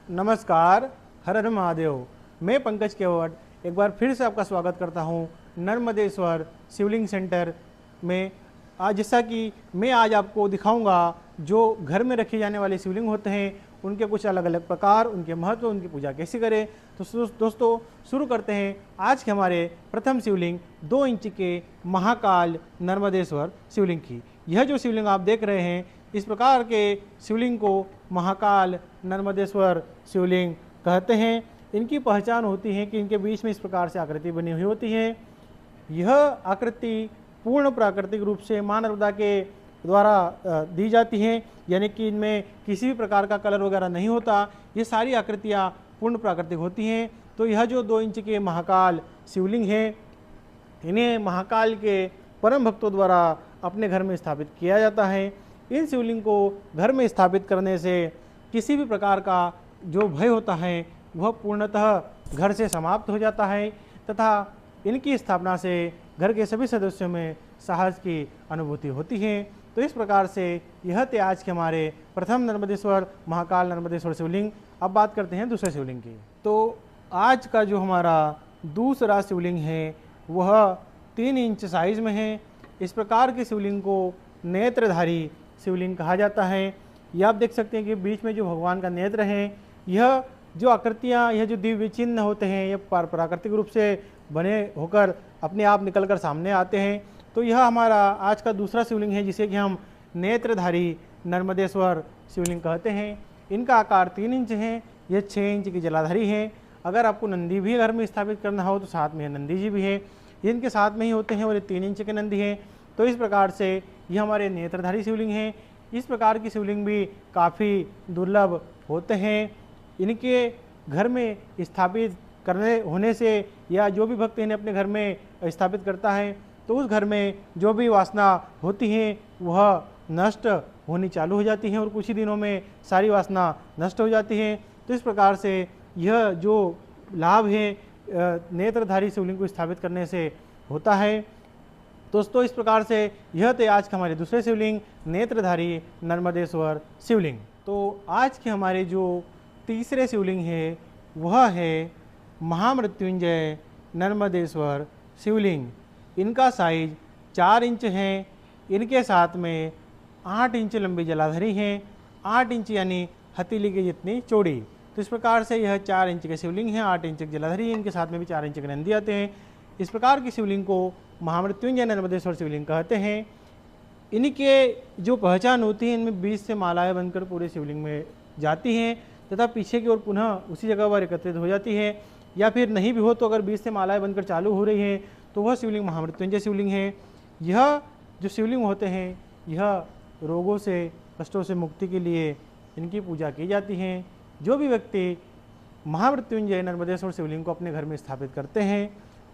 नमस्कार, हर हर महादेव। मैं पंकज केवट एक बार फिर से आपका स्वागत करता हूं नर्मदेश्वर शिवलिंग सेंटर में। आज जैसा कि मैं आज आपको दिखाऊंगा जो घर में रखे जाने वाले शिवलिंग होते हैं, उनके कुछ अलग अलग प्रकार, उनके महत्व, उनकी पूजा कैसे करें। तो दोस्तों शुरू करते हैं आज के हमारे प्रथम शिवलिंग 2 इंच के महाकाल नर्मदेश्वर शिवलिंग की। यह जो शिवलिंग आप देख रहे हैं, इस प्रकार के शिवलिंग को महाकाल नर्मदेश्वर शिवलिंग कहते हैं। इनकी पहचान होती है कि इनके बीच में इस प्रकार से आकृति बनी हुई होती है। यह आकृति पूर्ण प्राकृतिक रूप से मां नर्मदा के द्वारा दी जाती हैं, यानी कि इनमें किसी भी प्रकार का कलर वगैरह नहीं होता। ये सारी आकृतियाँ पूर्ण प्राकृतिक होती हैं। तो यह जो 2 इंच के महाकाल शिवलिंग है, इन्हें महाकाल के परम भक्तों द्वारा अपने घर में स्थापित किया जाता है। इन शिवलिंग को घर में स्थापित करने से किसी भी प्रकार का जो भय होता है वह पूर्णतः घर से समाप्त हो जाता है तथा इनकी स्थापना से घर के सभी सदस्यों में साहस की अनुभूति होती है। तो इस प्रकार से यह थे आज के हमारे प्रथम नर्मदेश्वर महाकाल नर्मदेश्वर शिवलिंग। अब बात करते हैं दूसरे शिवलिंग की। तो आज का जो हमारा दूसरा शिवलिंग है वह 3 इंच साइज में है। इस प्रकार के शिवलिंग को नेत्रधारी शिवलिंग कहा जाता है। यह आप देख सकते हैं कि बीच में जो भगवान का नेत्र है, यह जो आकृतियाँ, यह जो दिव्य चिन्ह होते हैं, यह प्राकृतिक रूप से बने होकर अपने आप निकलकर सामने आते हैं। तो यह हमारा आज का दूसरा शिवलिंग है जिसे कि हम नेत्रधारी नर्मदेश्वर शिवलिंग कहते हैं। इनका आकार 3 इंच है। यह 6 इंच की जलाधारी है। अगर आपको नंदी भी घर में स्थापित करना हो तो साथ में नंदी जी भी है, इनके साथ में ही होते हैं और ये 3 इंच के नंदी हैं। तो इस प्रकार से ये हमारे नेत्रधारी शिवलिंग हैं। इस प्रकार की शिवलिंग भी काफ़ी दुर्लभ होते हैं। इनके घर में स्थापित करने होने से या जो भी भक्त इन्हें अपने घर में स्थापित करता है तो उस घर में जो भी वासना होती हैं वह नष्ट होनी चालू हो जाती हैं और कुछ ही दिनों में सारी वासना नष्ट हो जाती है। तो इस प्रकार से यह जो लाभ है नेत्रधारी शिवलिंग को स्थापित करने से होता है। दोस्तों इस प्रकार से यह थे आज के हमारे दूसरे शिवलिंग नेत्रधारी नर्मदेश्वर शिवलिंग। तो आज के हमारे जो तीसरे शिवलिंग है वह है महामृत्युंजय नर्मदेश्वर शिवलिंग। इनका साइज 4 इंच है। इनके साथ में 8 इंच लंबी जलाधारी हैं। 8 इंच यानी हथेली की जितनी चौड़ी। तो इस प्रकार से यह 4 इंच के शिवलिंग हैं, 8 इंच की जलाधारी, इनके साथ में भी 4 इंच के नंदी आते हैं। इस प्रकार की शिवलिंग को महामृत्युंजय नर्मदेश्वर शिवलिंग कहते हैं। इनके जो पहचान होती है, इनमें 20 से मालाएं बनकर पूरे शिवलिंग में जाती हैं तथा पीछे की ओर पुनः उसी जगह पर एकत्रित हो जाती है, या फिर नहीं भी हो तो अगर 20 से मालाएं बनकर चालू हो रही हैं तो वह शिवलिंग महामृत्युंजय शिवलिंग है। यह जो शिवलिंग होते हैं यह रोगों से, कष्टों से मुक्ति के लिए इनकी पूजा की जाती है। जो भी व्यक्ति महामृत्युंजय नर्मदेश्वर शिवलिंग को अपने घर में स्थापित करते हैं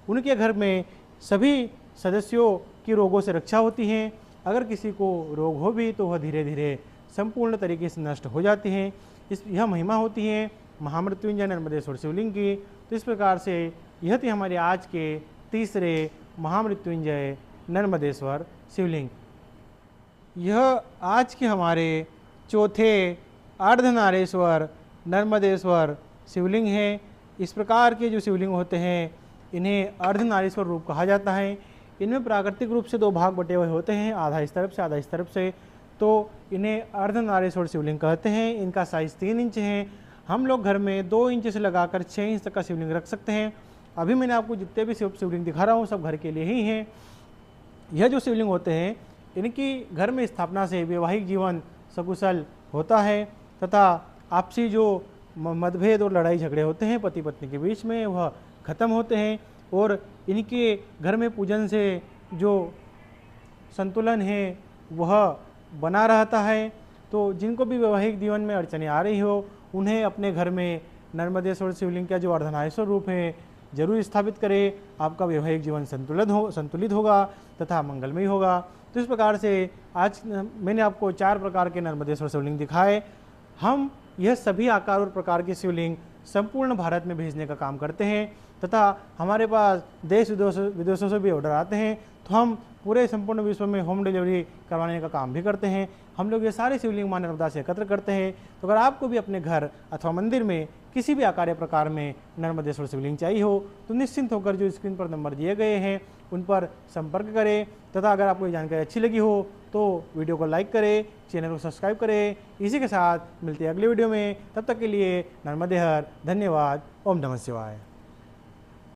उनके घर में सभी सदस्यों की रोगों से रक्षा होती है। अगर किसी को रोग हो भी तो वह धीरे धीरे संपूर्ण तरीके से नष्ट हो जाती हैं। यह महिमा होती है महामृत्युंजय नर्मदेश्वर शिवलिंग की। तो इस प्रकार से यह थी हमारे आज के तीसरे महामृत्युंजय नर्मदेश्वर शिवलिंग। यह आज के हमारे चौथे अर्धनारेश्वर नर्मदेश्वर शिवलिंग है। इस प्रकार के जो शिवलिंग होते हैं इन्हें अर्धनारीश्वर रूप कहा जाता है। इनमें प्राकृतिक रूप से 2 भाग बटे हुए होते हैं, आधा इस तरफ से आधा इस तरफ से। तो इन्हें अर्धनारीश्वर शिवलिंग कहते हैं। इनका साइज़ 3 इंच है। हम लोग घर में 2 इंच से लगाकर 6 इंच तक का शिवलिंग रख सकते हैं। अभी मैंने आपको जितने भी शिवलिंग दिखा रहा हूँ सब घर के लिए ही हैं। यह जो शिवलिंग होते हैं इनकी घर में स्थापना से वैवाहिक जीवन सकुशल होता है तथा आपसी जो मतभेद और लड़ाई झगड़े होते हैं पति पत्नी के बीच में वह खत्म होते हैं और इनके घर में पूजन से जो संतुलन है वह बना रहता है। तो जिनको भी वैवाहिक जीवन में अड़चनें आ रही हो उन्हें अपने घर में नर्मदेश्वर शिवलिंग का जो अर्धनारीश्वर रूप है जरूर स्थापित करें। आपका वैवाहिक जीवन संतुलित होगा तथा मंगलमय होगा। तो इस प्रकार से आज मैंने आपको 4 प्रकार के नर्मदेश्वर शिवलिंग दिखाए। हम यह सभी आकार और प्रकार के शिवलिंग संपूर्ण भारत में भेजने का काम करते हैं तथा हमारे पास देश विदेशों से भी ऑर्डर आते हैं तो हम पूरे संपूर्ण विश्व में होम डिलीवरी करवाने का काम भी करते हैं। हम लोग ये सारे शिवलिंग मां नर्मदा से एकत्र करते हैं। तो अगर आपको भी अपने घर अथवा मंदिर में किसी भी आकार या प्रकार में नर्मदेश्वर शिवलिंग चाहिए हो तो निश्चिंत होकर जो स्क्रीन पर नंबर दिए गए हैं उन पर संपर्क करें। तथा अगर आपको ये जानकारी अच्छी लगी हो तो वीडियो को लाइक करें, चैनल को सब्सक्राइब करें। इसी के साथ मिलते हैं अगले वीडियो में, तब तक के लिए नर्मदे हर। धन्यवाद। ओम नमः शिवाय।